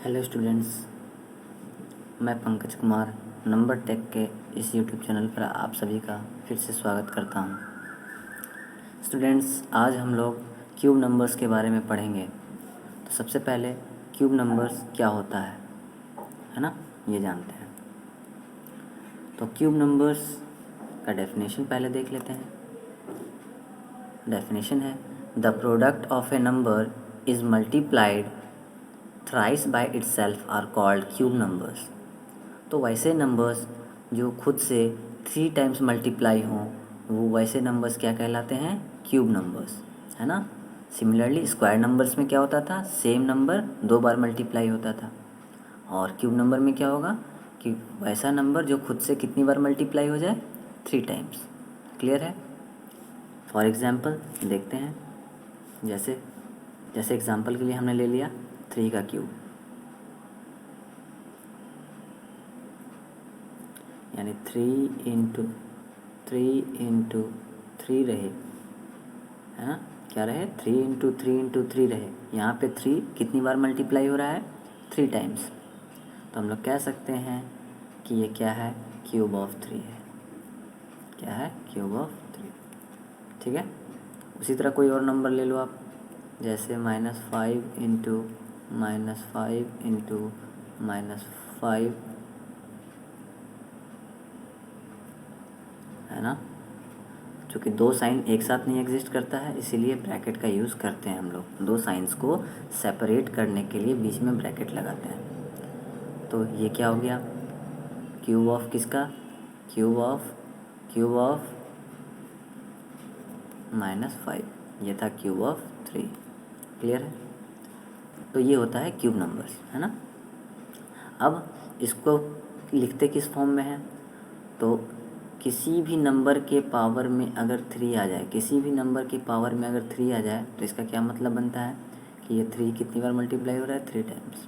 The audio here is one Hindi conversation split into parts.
हेलो स्टूडेंट्स, मैं पंकज कुमार नंबर टेक के इस यूट्यूब चैनल पर आप सभी का फिर से स्वागत करता हूं। स्टूडेंट्स, आज हम लोग क्यूब नंबर्स के बारे में पढ़ेंगे। तो सबसे पहले क्यूब नंबर्स क्या होता है ना, ये जानते हैं। तो क्यूब नंबर्स का डेफिनेशन पहले देख लेते हैं। डेफिनेशन है the product of a number is multiplied thrice by itself are called cube numbers. तो वैसे नंबर्स जो खुद से 3 टाइम्स मल्टीप्लाई हों वो वैसे नंबर्स क्या कहलाते हैं? क्यूब नंबर्स, है ना। सिमिलरली स्क्वायर नंबर्स में क्या होता था? सेम नंबर 2 बार मल्टीप्लाई होता था। और क्यूब नंबर में क्या होगा कि वैसा नंबर जो खुद से कितनी बार मल्टीप्लाई हो जाए? 3 टाइम्स। क्लियर है? फॉर एग्ज़ाम्पल देखते हैं। जैसे जैसे एग्ज़ाम्पल के लिए हमने ले लिया 3 का क्यूब, यानी 3 रहे, है ना। क्या रहे? 3 रहे। यहाँ पे 3 कितनी बार मल्टीप्लाई हो रहा है? 3 टाइम्स। तो हम लोग कह सकते हैं कि ये क्या है? क्यूब ऑफ 3 है। क्या है? Cube of 3। ठीक है। उसी तरह कोई और नंबर ले लो आप, जैसे -5 इंटू -5 है ना। चूँकि 2 साइन एक साथ नहीं एग्जिस्ट करता है, इसीलिए ब्रैकेट का यूज़ करते हैं हम लोग। 2 साइंस को सेपरेट करने के लिए बीच में ब्रैकेट लगाते हैं। तो ये क्या हो गया? क्यूब ऑफ किसका? Cube of -5। ये था क्यूब ऑफ 3। क्लियर है? तो ये होता है क्यूब नंबर्स, है ना। अब इसको लिखते किस फॉर्म में है? तो किसी भी नंबर के पावर में अगर 3 आ जाए, किसी भी नंबर की पावर में अगर 3 आ जाए तो इसका क्या मतलब बनता है कि ये 3 कितनी बार मल्टीप्लाई हो रहा है? 3 टाइम्स।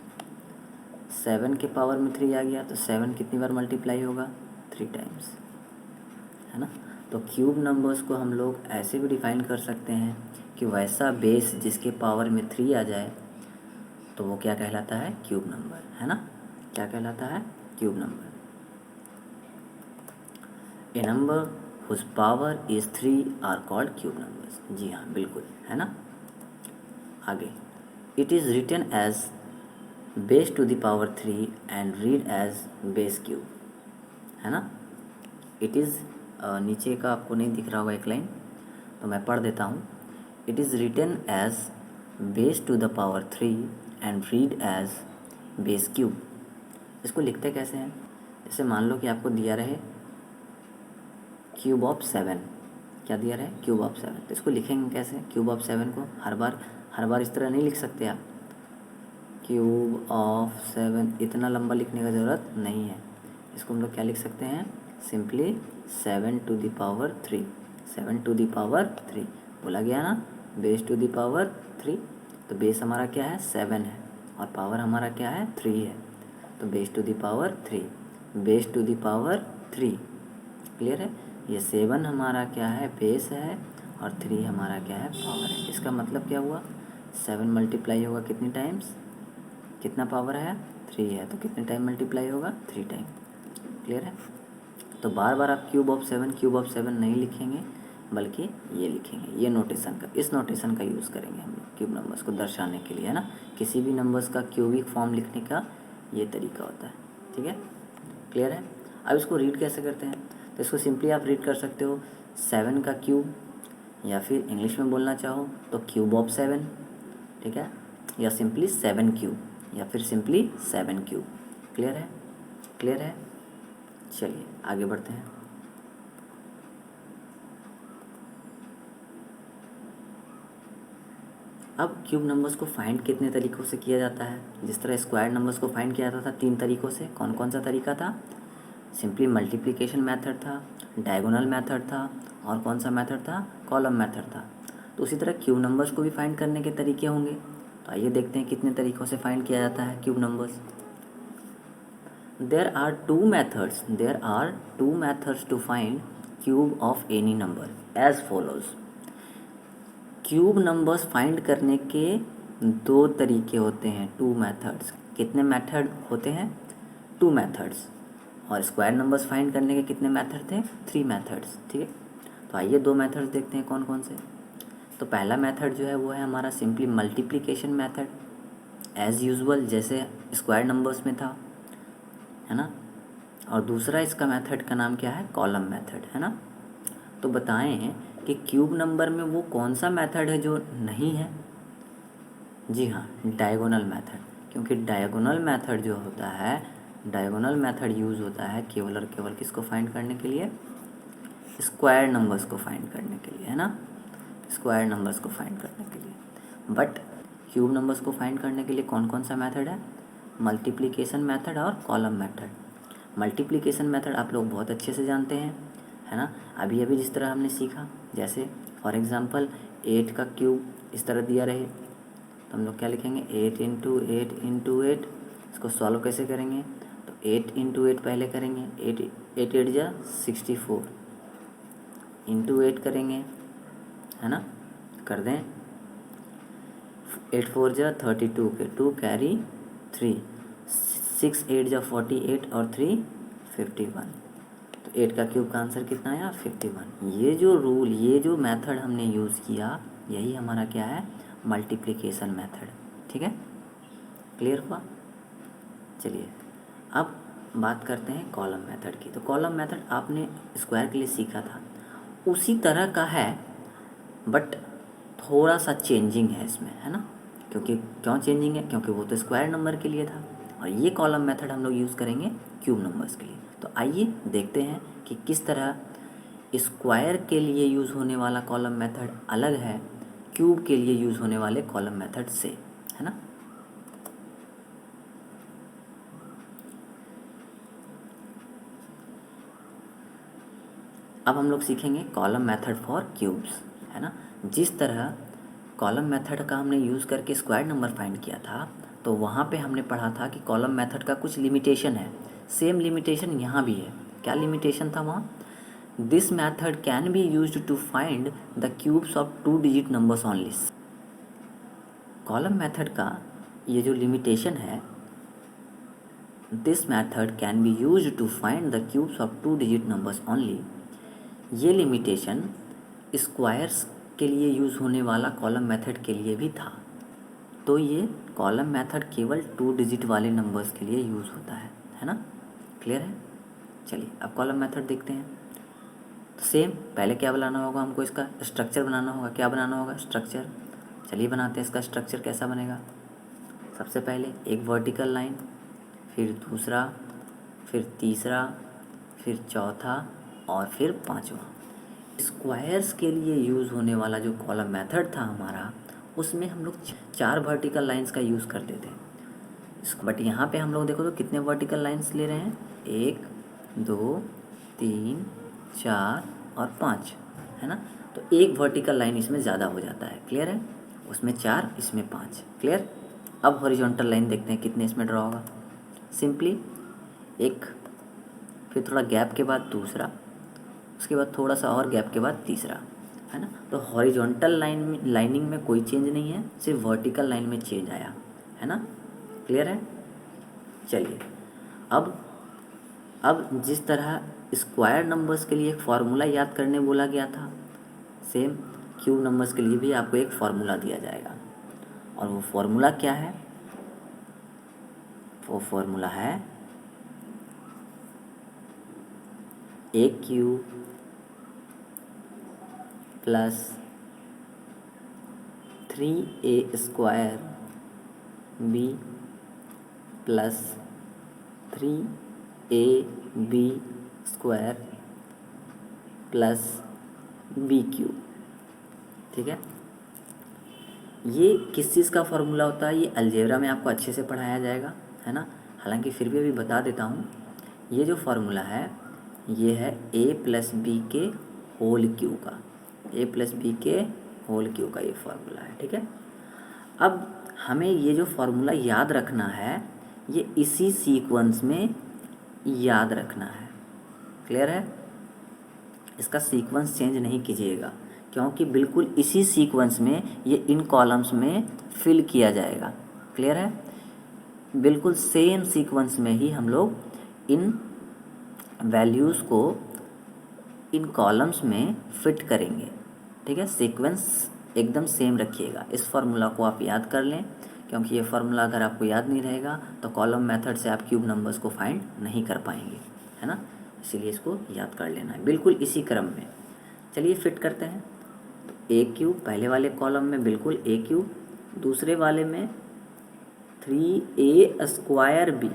7 के पावर में 3 आ गया तो 7 कितनी बार मल्टीप्लाई होगा? 3 टाइम्स, है ना। तो क्यूब नंबर्स को हम लोग ऐसे भी डिफ़ाइन कर सकते हैं कि वैसा बेस जिसके पावर में 3 आ जाए तो वो क्या कहलाता है? क्यूब नंबर, है ना। क्या कहलाता है? Cube number. A number whose power is 3 are called cube numbers. जी हाँ, बिल्कुल, है ना। आगे, it is written as base to the power 3 and read as base cube, है ना। इट इज़ नीचे का आपको नहीं दिख रहा होगा एक लाइन, तो मैं पढ़ देता हूँ। It is written as base to the power 3 and read as base cube. इसको लिखते कैसे हैं? जैसे मान लो कि आपको दिया रहे क्यूब ऑफ 7। क्या दिया रहे? Cube of 7। तो इसको लिखेंगे कैसे? क्यूब ऑफ 7 को हर बार इस तरह नहीं लिख सकते आप। क्यूब ऑफ 7 इतना लंबा लिखने का ज़रूरत नहीं है। इसको हम लोग क्या लिख सकते हैं? Simply 7 to the power 3। 7 to the power 3 बोला गया ना, बेस टू द पावर 3। तो बेस हमारा क्या है? 7 है और पावर हमारा क्या है? 3 है। तो base to the power 3, base to the power 3। Clear है? ये 7 हमारा क्या है? बेस है और 3 हमारा क्या है? पावर है। इसका मतलब क्या हुआ? 7 मल्टीप्लाई होगा कितनी टाइम्स? कितना पावर है? 3 है, तो कितने टाइम मल्टीप्लाई होगा? 3 टाइम। क्लियर है? तो बार बार आप क्यूब ऑफ 7 नहीं लिखेंगे, बल्कि ये लिखेंगे। ये नोटेशन का, इस नोटेशन का यूज़ करेंगे हम लोग क्यूब नंबर्स को दर्शाने के लिए, है ना। किसी भी नंबर्स का क्यूबिक फॉर्म लिखने का ये तरीका होता है। ठीक है? क्लियर है? अब इसको रीड कैसे करते हैं? तो इसको सिंपली आप रीड कर सकते हो 7 का क्यूब, या फिर इंग्लिश में बोलना चाहो तो क्यूब ऑफ 7। ठीक है? या सिंपली 7 क्यूब, या फिर सिंपली 7 क्यूब। क्लियर है? क्लियर है? चलिए आगे बढ़ते हैं। अब क्यूब नंबर्स को फाइंड कितने तरीक़ों से किया जाता है? जिस तरह स्क्वायर नंबर्स को फाइंड किया जाता था 3 तरीक़ों से। कौन कौन सा तरीका था? सिंपली मल्टीप्लिकेशन मेथड था, डायगोनल मेथड था, और कौन सा मेथड था? कॉलम मेथड था। तो उसी तरह क्यूब नंबर्स को भी फाइंड करने के तरीके होंगे। तो आइए देखते हैं कितने तरीक़ों से फाइंड किया जाता है cube numbers. There are two methods to find cube of any number as follows। Cube numbers find करने के 2 तरीके होते हैं, 2 मेथड्स। कितने मेथड होते हैं? 2 मेथड्स। और स्क्वायर नंबर्स फाइंड करने के कितने मेथड थे? 3 मेथड्स। ठीक है, तो आइए 2 मेथड्स देखते हैं कौन कौन से। तो पहला मेथड जो है वो है हमारा simply multiplication method, as usual जैसे स्क्वायर नंबर्स में था, है ना। और दूसरा इसका मेथड का नाम क्या है? कॉलम मेथड, है ना। तो बताएं कि क्यूब नंबर में वो कौन सा मेथड है जो नहीं है? जी हाँ, डायगोनल मेथड। क्योंकि डायगोनल मेथड जो होता है, डायगोनल मेथड यूज़ होता है केवल और केवल किसको फाइंड करने के लिए? स्क्वायर नंबर्स को फाइंड करने के लिए, है ना, स्क्वायर नंबर्स को फाइंड करने के लिए। बट क्यूब नंबर्स को फाइंड करने के लिए कौन कौन सा मेथड है? मल्टीप्लिकेशन मेथड और कॉलम मेथड। मल्टीप्लिकेशन मेथड आप लोग बहुत अच्छे से जानते हैं, है ना। अभी अभी जिस तरह हमने सीखा, जैसे फॉर एग्ज़ाम्पल 8 का क्यूब इस तरह दिया रहे तो हम लोग क्या लिखेंगे? 8 इंटू 8 इंटू 8। इसको सॉल्व कैसे करेंगे? तो 8 इंटू 8 पहले करेंगे, 8 8 जा 64 इंटू 8 करेंगे, है ना, कर दें। 8 4 जा 32 के 2 कैरी 3, 6 8 जा 48 और 3 51। तो 8 का क्यूब का आंसर कितना आया? 51। ये जो रूल, ये जो मेथड हमने यूज़ किया, यही हमारा क्या है? Multiplication method. ठीक है, क्लियर हुआ? चलिए अब बात करते हैं कॉलम मेथड की। तो कॉलम मेथड आपने स्क्वायर के लिए सीखा था, उसी तरह का है बट थोड़ा सा चेंजिंग है इसमें, है ना। क्योंकि क्यों चेंजिंग है? क्योंकि वो तो स्क्वायर नंबर के लिए था और ये कॉलम मेथड हम लोग यूज़ करेंगे क्यूब नंबर्स के लिए। तो आइए देखते हैं कि किस तरह स्क्वायर के लिए यूज़ होने वाला कॉलम मेथड अलग है क्यूब के लिए यूज़ होने वाले कॉलम मेथड से, है ना। अब हम लोग सीखेंगे कॉलम मेथड फॉर क्यूब्स, है ना। जिस तरह कॉलम मेथड का हमने यूज़ करके स्क्वायर नंबर फाइंड किया था, तो वहाँ पे हमने पढ़ा था कि कॉलम मेथड का कुछ लिमिटेशन है। सेम लिमिटेशन यहाँ भी है। क्या लिमिटेशन था वहाँ? This method can be used to find the cubes of 2 digit numbers only. Column method का ये जो लिमिटेशन है, this method can be used to find the cubes of 2 digit numbers only, ये लिमिटेशन स्क्वायर्स के लिए यूज़ होने वाला कॉलम मेथड के लिए भी था। तो ये कॉलम मेथड केवल 2 डिजिट वाले नंबर्स के लिए यूज़ होता है ना। क्लियर है? चलिए अब कॉलम मेथड देखते हैं। तो सेम पहले क्या बनाना होगा? हमको इसका स्ट्रक्चर बनाना होगा। क्या बनाना होगा? स्ट्रक्चर। चलिए बनाते हैं। इसका स्ट्रक्चर कैसा बनेगा? सबसे पहले एक वर्टिकल लाइन, फिर दूसरा, फिर तीसरा, फिर चौथा और फिर पांचवा। स्क्वायर्स के लिए यूज़ होने वाला जो कॉलम मेथड था हमारा, उसमें हम लोग 4 वर्टिकल लाइंस का यूज़ करते थे। बट यहाँ पे हम लोग देखो तो कितने वर्टिकल लाइंस ले रहे हैं? 1 2 3 4 और 5, है ना। तो एक वर्टिकल लाइन इसमें ज़्यादा हो जाता है। क्लियर है? उसमें 4, इसमें 5। क्लियर? अब हॉरिजॉन्टल लाइन देखते हैं कितने इसमें ड्रॉ होगा। सिंपली एक, फिर थोड़ा गैप के बाद दूसरा, उसके बाद थोड़ा सा और गैप के बाद तीसरा, है ना। तो हॉरिजॉन्टल लाइनिंग में कोई चेंज नहीं है, सिर्फ वर्टिकल लाइन में चेंज आया, है ना। क्लियर है? चलिए अब जिस तरह स्क्वायर नंबर्स के लिए एक फार्मूला याद करने बोला गया था, सेम क्यूब नंबर्स के लिए भी आपको एक फार्मूला दिया जाएगा। और वो फार्मूला क्या है? वो फार्मूला है A cube plus 3a square B plus 3ab square plus B cube. ठीक है, ये किस चीज़ का फार्मूला होता है? ये अलजेब्रा में आपको अच्छे से पढ़ाया जाएगा, है ना। हालांकि फिर भी अभी बता देता हूँ, ये जो फार्मूला है ये है a प्लस बी के होल क्यू का, a प्लस बी के होल क्यू का ये फार्मूला है। ठीक है, अब हमें ये जो फार्मूला याद रखना है, ये इसी सीक्वेंस में याद रखना है। क्लियर है? इसका सीक्वेंस चेंज नहीं कीजिएगा, क्योंकि बिल्कुल इसी सीक्वेंस में ये इन कॉलम्स में फिल किया जाएगा। क्लियर है? बिल्कुल सेम सीक्वेंस में ही हम लोग इन वैल्यूज़ को इन कॉलम्स में फिट करेंगे। ठीक है, सीक्वेंस एकदम सेम रखिएगा। इस फार्मूला को आप याद कर लें, क्योंकि ये फार्मूला अगर आपको याद नहीं रहेगा तो कॉलम मेथड से आप क्यूब नंबर्स को फाइंड नहीं कर पाएंगे, है ना। इसीलिए इसको याद कर लेना है बिल्कुल इसी क्रम में। चलिए फिट करते हैं। तो ए क्यूब पहले वाले कॉलम में बिल्कुल ए क्यूब, दूसरे वाले में 3a² बी,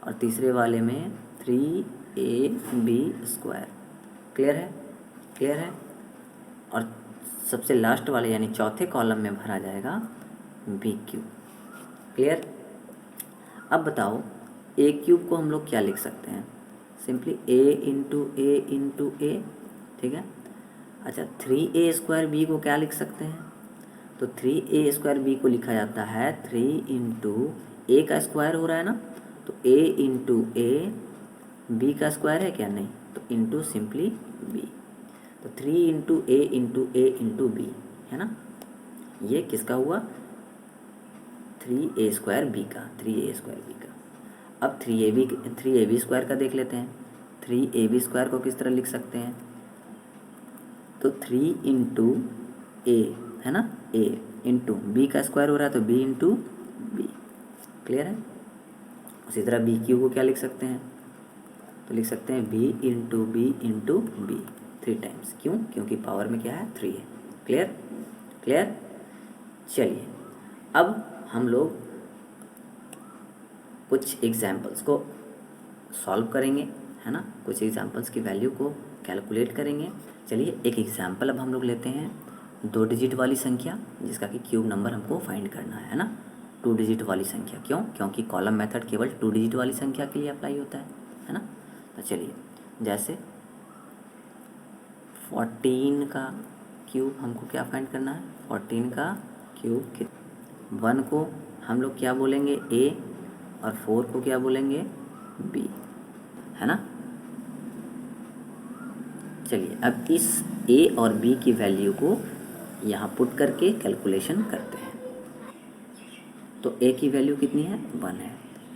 और तीसरे वाले में 3ab²। क्लियर है, क्लियर है। और सबसे लास्ट वाले यानी चौथे कॉलम में भरा जाएगा बी क्यूब। क्लियर। अब बताओ ए क्यूब को हम लोग क्या लिख सकते हैं? सिंपली a × ठीक है। अच्छा 3a² b को क्या लिख सकते हैं? तो 3a² b को लिखा जाता है 3 × a का स्क्वायर हो रहा है ना, तो a × a b का स्क्वायर है क्या? नहीं, तो इंटू सिंपली b, तो 3 × a × b है ना। ये किसका हुआ? 3a² b का, 3a² b का। अब 3ab² का देख लेते हैं। 3ab² को किस तरह लिख सकते हैं? तो 3 × a है ना, a इंटू बी का स्क्वायर हो रहा है तो b × b। क्लियर है। उसी तरह बी क्यू को क्या लिख सकते हैं? तो लिख सकते हैं b × b 3 टाइम्स। क्यों? क्योंकि पावर में क्या है? 3 है। Clear, clear. चलिए अब हम लोग कुछ एग्जाम्पल्स को सॉल्व करेंगे, है ना। कुछ एग्जाम्पल्स की वैल्यू को कैलकुलेट करेंगे। चलिए एक एग्जाम्पल अब हम लोग लेते हैं 2 डिजिट वाली संख्या, जिसका कि क्यूब नंबर हमको फाइंड करना है ना। 2 डिजिट वाली संख्या, क्यों? क्योंकि कॉलम मेथड केवल 2 डिजिट वाली संख्या के लिए अप्लाई होता है ना। तो चलिए जैसे 14 का क्यूब हमको क्या फाइंड करना है? 14 का क्यूब 1 को हम लोग क्या बोलेंगे? a, और 4 को क्या बोलेंगे? b, है ना। चलिए अब इस a और b की वैल्यू को यहाँ पुट करके कैलकुलेशन करते हैं। तो a की वैल्यू कितनी है? 1 है,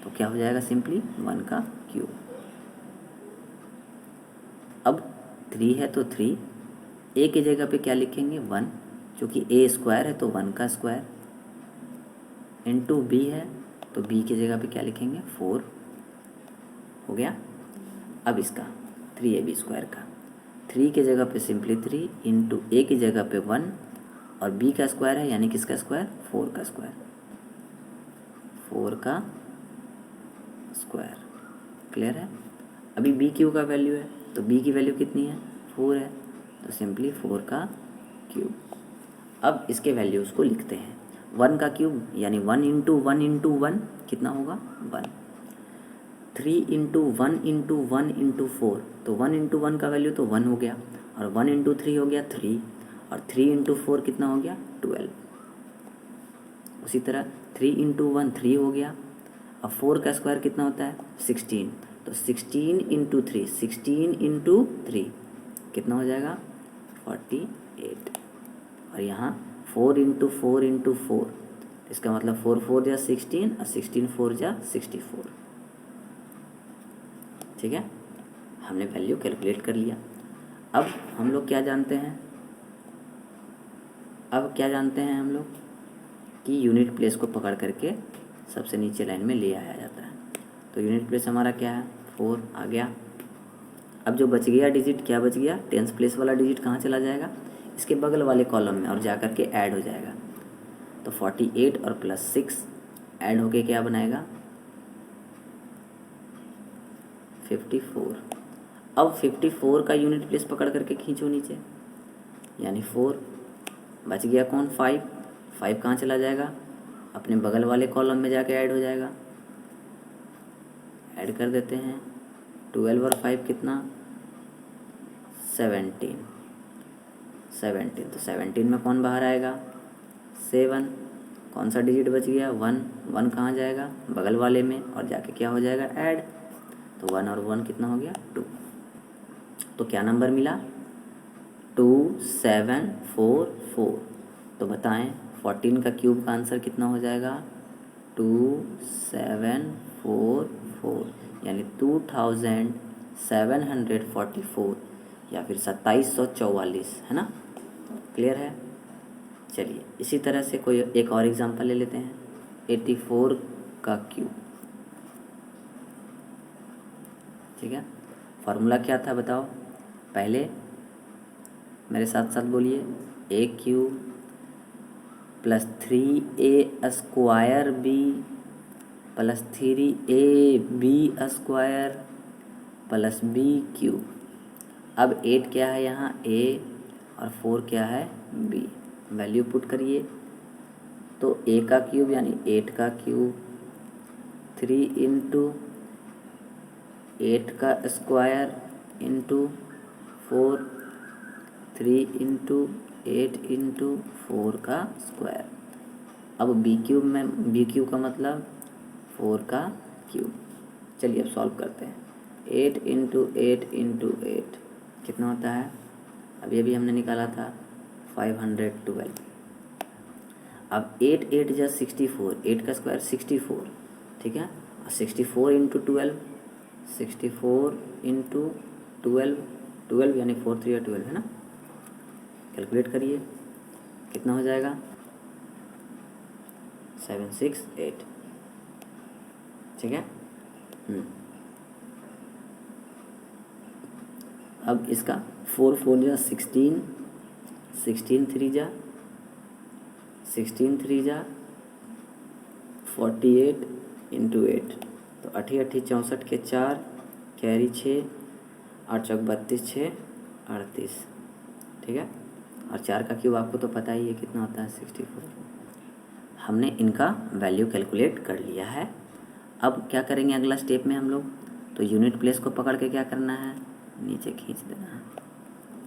तो क्या हो जाएगा? सिंपली 1 का क्यूब। अब 3 है तो 3, a की जगह पे क्या लिखेंगे? 1, क्योंकि a² है तो 1 का स्क्वायर, इंटू b है तो b की जगह पे क्या लिखेंगे? 4। हो गया। अब इसका 3ab² का 3 की जगह पे सिंपली 3, इंटू a की जगह पे 1, और b का स्क्वायर है यानी किसका स्क्वायर? 4 का स्क्वायर, 4 का स्क्वायर। क्लियर है। अभी बी क्यू का वैल्यू है, तो b की वैल्यू कितनी है? 4 है, तो सिंपली 4 का क्यूब। अब इसके वैल्यूज़ को लिखते हैं। 1 का क्यूब यानी 1 × 1 × 1 कितना होगा? 1। 3 × 1 × 1 × 4, तो 1 × 1 का वैल्यू तो 1 हो गया, और 1 × 3 हो गया 3, और 3 × 4 कितना हो गया? 12। उसी तरह 3 × 1 3 हो गया। अब 4 का स्क्वायर कितना होता है? 16, तो 16 × 3, 16 × 3 कितना हो जाएगा? 48। और यहाँ 4 × 4 × 4, इसका मतलब 4 4 या 16, और 16 4 या 64। ठीक है, हमने वैल्यू कैलकुलेट कर लिया। अब हम लोग क्या जानते हैं? अब क्या जानते हैं हम लोग कि यूनिट प्लेस को पकड़ करके सबसे नीचे लाइन में ले आया जाता है। तो यूनिट प्लेस हमारा क्या है? 4 आ गया। अब जो बच गया डिजिट, क्या बच गया? टेंस प्लेस वाला डिजिट कहाँ चला जाएगा? इसके बगल वाले कॉलम में, और जा कर के ऐड हो जाएगा। तो 48 और +6 ऐड होके क्या बनाएगा? 54। अब 54 का यूनिट प्लेस पकड़ करके खींचो नीचे, यानी 4 बच गया। कौन? 5। 5 कहाँ चला जाएगा? अपने बगल वाले कॉलम में जाके ऐड हो जाएगा। ऐड कर देते हैं। 12 और 5 कितना? 17। 17, तो 17 में कौन बाहर आएगा? 7। कौन सा डिजिट बच गया? 1। 1 कहाँ जाएगा? बगल वाले में, और जाके क्या हो जाएगा? ऐड। तो 1 और 1 कितना हो गया? 2। तो क्या नंबर मिला? 2744। तो बताएं 14 का क्यूब का आंसर कितना हो जाएगा? 2744 यानी 2744 या फिर 2744, है ना। क्लियर है। चलिए इसी तरह से कोई एक और एग्जांपल ले लेते हैं। 84 का क्यूब, ठीक है। फार्मूला क्या था बताओ, पहले मेरे साथ साथ बोलिए। A cube plus 3a² B plus 3ab² plus B cube. अब 8 क्या है यहाँ, ए, और 4 क्या है, बी। वैल्यू पुट करिए तो ए का क्यूब यानी 8 का क्यूब, 3 इंटू 8 का स्क्वायर इंटू 4, 3 इंटू 8 इंटू 4 का स्क्वायर। अब बी क्यूब का मतलब 4 का क्यूब। चलिए अब सॉल्व करते हैं। 8 इंटू 8 इंटू 8 कितना होता है, अभी हमने निकाला था 512। अब 8 8 जा 64, 8 का स्क्वायर 64, ठीक है। 64 इंटू 12, 64 इंटू 12, 12 यानी 4 3 12, है ना। कैलकुलेट करिए कितना हो जाएगा, 768, ठीक है। अब इसका 4 4 जा 16, 16 3 जा 48 इंटू 8, तो 8 8 64 के 4, कैरी 6, 8 चौक 32, 6 38, ठीक है। और 4 का क्यूब आपको तो पता ही है कितना होता है, 64। हमने इनका वैल्यू कैलकुलेट कर लिया है। अब क्या करेंगे अगला स्टेप में हम लोग, तो यूनिट प्लेस को पकड़ के क्या करना है, नीचे खींच देना है।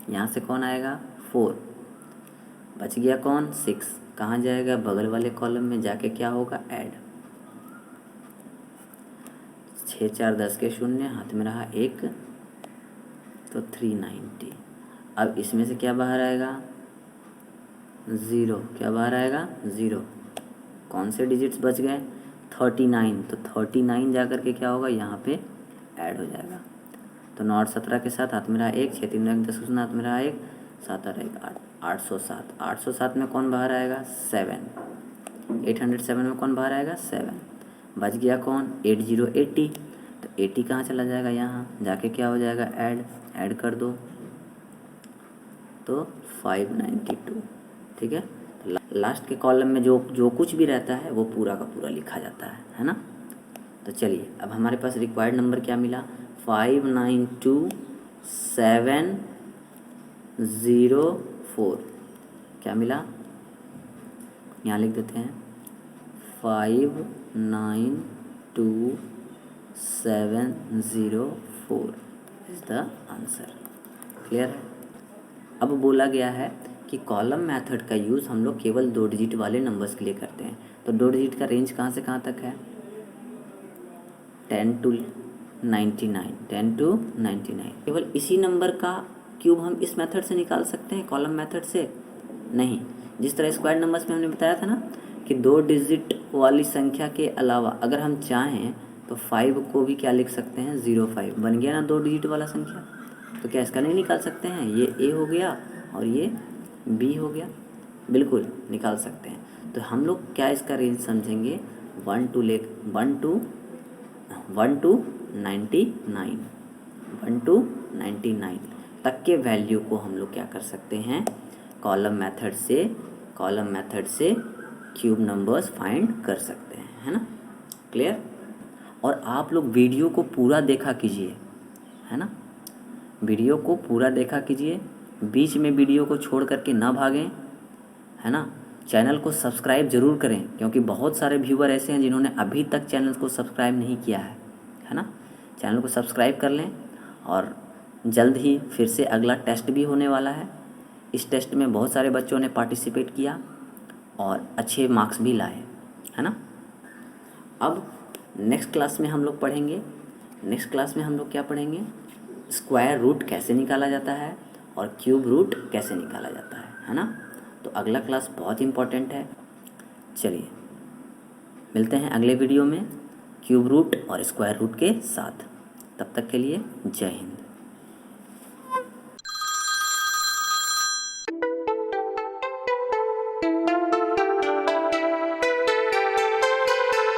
यहाँ से कौन आएगा, 4, बच गया कौन, 6, कहाँ जाएगा, बगल वाले कॉलम में जाके क्या होगा, ऐड। 6 4 10 के 0, हाथ में रहा 1, तो 390। अब इसमें से क्या बाहर आएगा, 0, क्या बाहर आएगा, 0। कौन से डिजिट्स बच गए, 39, तो 39 जा कर के क्या होगा, यहाँ पे ऐड हो जाएगा। तो 9 8 17 के साथ हाथ में रहा 1, 6 3 1 10 हाथ में रहा 1, 7 8 1 8, 807। 807 में कौन बाहर आएगा, 7। 807 में कौन बाहर आएगा, 7। बच गया कौन, 80 80, तो 80 कहाँ चला जाएगा, यहाँ जाके क्या हो जाएगा, ऐड कर दो, तो 592, ठीक है। लास्ट के कॉलम में जो कुछ भी रहता है वो पूरा का पूरा लिखा जाता है ना। तो चलिए अब हमारे पास रिक्वायर्ड नंबर क्या मिला, 592704, क्या मिला, यहाँ लिख देते हैं 592704 इज द आंसर। क्लियर है। अब बोला गया है कि कॉलम मेथड का यूज़ हम लोग केवल 2 डिजिट वाले नंबर्स के लिए करते हैं। तो 2 डिजिट का रेंज कहाँ से कहाँ तक है, 10 to 99, 10 to 99। केवल इसी नंबर का क्यूब हम इस मेथड से निकाल सकते हैं, कॉलम मेथड से नहीं। जिस तरह स्क्वायर नंबर्स में हमने बताया था ना कि 2 डिजिट वाली संख्या के अलावा अगर हम चाहें तो 5 को भी क्या लिख सकते हैं, 05 बन गया ना 2 डिजिट वाला संख्या। तो क्या इसका नहीं निकाल सकते हैं, ये ए हो गया और ये बी हो गया, बिल्कुल निकाल सकते हैं। तो हम लोग क्या इसका रेंज समझेंगे, 1 to 99 तक के वैल्यू को हम लोग क्या कर सकते हैं, कॉलम मेथड से क्यूब नंबर्स फाइंड कर सकते हैं, है ना। क्लियर। और आप लोग वीडियो को पूरा देखा कीजिए, है ना, वीडियो को पूरा देखा कीजिए, बीच में वीडियो को छोड़ करके ना भागें, है ना। चैनल को सब्सक्राइब ज़रूर करें क्योंकि बहुत सारे व्यूअर ऐसे हैं जिन्होंने अभी तक चैनल को सब्सक्राइब नहीं किया है ना। चैनल को सब्सक्राइब कर लें और जल्द ही फिर से अगला टेस्ट भी होने वाला है। इस टेस्ट में बहुत सारे बच्चों ने पार्टिसिपेट किया और अच्छे मार्क्स भी लाए, है ना। अब नेक्स्ट क्लास में हम लोग पढ़ेंगे, क्या पढ़ेंगे, स्क्वायर रूट कैसे निकाला जाता है और क्यूब रूट कैसे निकाला जाता है ना। तो अगला क्लास बहुत इम्पोर्टेंट है। चलिए मिलते हैं अगले वीडियो में क्यूब रूट और स्क्वायर रूट के साथ। तब तक के लिए जय हिंद।